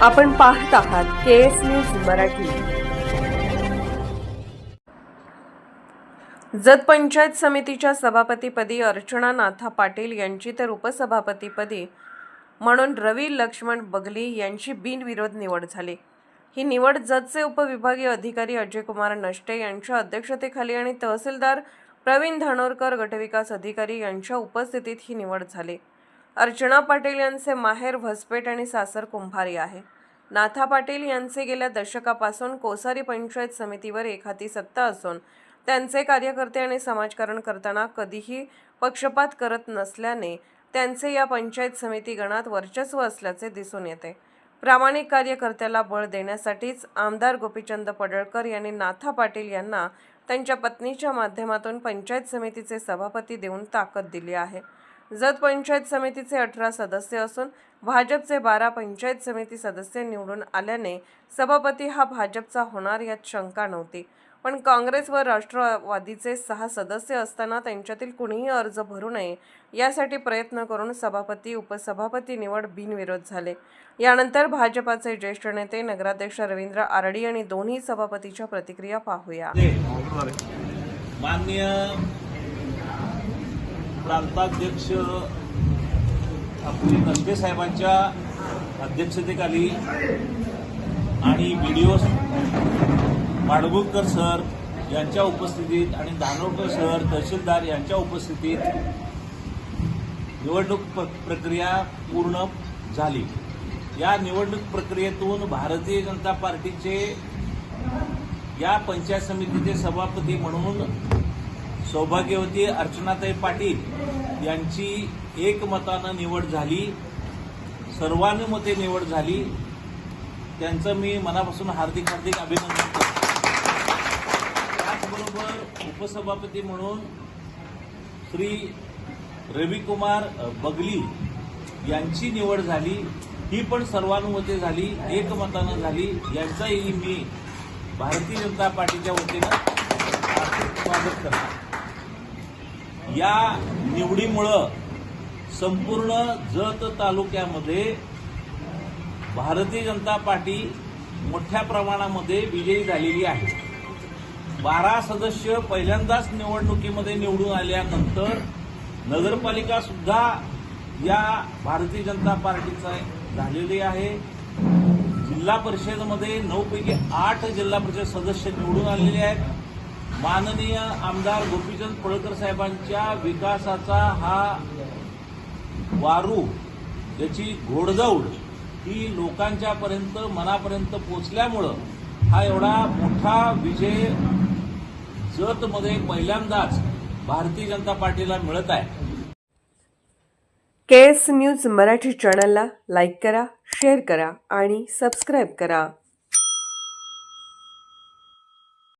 आपण पाहत आहात केएस न्यूज मराठी। जत पंचायत समितीच्या सभापतीपदी अर्चना नाथा पाटील यांची तर उपसभापतीपदी म्हणून रवी लक्ष्मण बगली यांची बिनविरोध निवड झाली। ही निवड जतचे उपविभागीय अधिकारी अजय कुमार नष्टे यांच्या अध्यक्षतेखाली आणि तहसीलदार प्रवीण धानोरकर गटविकास अधिकारी यांच्या उपस्थितीत ही निवड झाली। अर्चना पाटील यांचे माहेर व्हसपेट आणि सासर कुंभारी आहे। नाथा पाटील यांचे गेल्या दशकापासून कोसारी पंचायत समितीवर एकहाती सत्ता असून त्यांचे कार्यकर्ते आणि समाजकारण करताना कधीही पक्षपात करत नसल्याने त्यांचे या पंचायत समिती गणात वर्चस्व असल्याचे दिसून येते। प्रामाणिक कार्यकर्त्याला बळ देण्यासाठीच आमदार गोपीचंद पडळकर यांनी नाथा पाटील यांना त्यांच्या पत्नीच्या माध्यमातून पंचायत समितीचे सभापती देऊन ताकद दिली आहे। जत पंचायत समितीचे 18 सदस्य असून भाजपचे 12 पंचायत समिती सदस्य निवडून आल्याने सभापती हा भाजपचा होणार यात शंका नव्हती। पण काँग्रेस व राष्ट्रवादीचे 6 सदस्य असताना त्यांच्यातील कुणीही अर्ज भरू नये यासाठी प्रयत्न करून सभापती उपसभापती निवड बिनविरोध झाले। यानंतर भाजपाचे ज्येष्ठ नेते नगराध्यक्ष रवींद्र आरडी आणि दोन्ही सभापतीच्या प्रतिक्रिया पाहूया। माननीय प्रांताध्यक्ष आपले नष्टे साहेबांच्या अध्यक्षतेखाली आणि बीडीओ माडगुळकर सर यांच्या उपस्थितीत आणि धानोरकर सर तहसीलदार यांच्या उपस्थितीत निवडणूक प्रक्रिया पूर्ण झाली। या निवडणूक प्रक्रियेतून भारतीय जनता पार्टीचे या पंचायत समितीचे सभापती म्हणून सौभाग्यवती अर्चनाताई पाटील यांची एकमतानं निवड झाली, सर्वानुमते निवड झाली। त्यांचं मी मनापासून हार्दिक अभिनंदन करतो। त्याचबरोबर उपसभापती म्हणून श्री रविकुमार बगली यांची निवड झाली, ही पण सर्वानुमते झाली, एकमतानं झाली। यांचाही मी भारतीय जनता पार्टीच्या वतीनं हार्दिक स्वागत करतो। या निवडीमुळं संपूर्ण जत तालुक्यामध्ये भारतीय जनता पार्टी मोठ्या प्रमाणामध्ये विजयी झालेली आहे। 12 सदस्य पहिल्यांदाच निवडणुकीमध्ये निवडून आल्यानंतर नगरपालिका सुद्धा या भारतीय जनता पार्टीचा झालेली आहे। जिल्हा परिषदेमध्ये 9 पैकी 8 जिल्हा परिषद सदस्य निवडून आलेले आहेत। माननीय आमदार गोपीचंद पडळकर साहेबांच्या विकासाचा हा वारू, याची घोडदौड ही लोकांच्या मनापर्यंत पोचल्यामुळं हा एवढा मोठा विजय जतमध्ये पहिल्यांदाच भारतीय जनता पार्टीला मिळत आहे। केएस न्यूज मराठी चॅनलला लाईक करा, शेअर करा आणि सबस्क्राईब करा।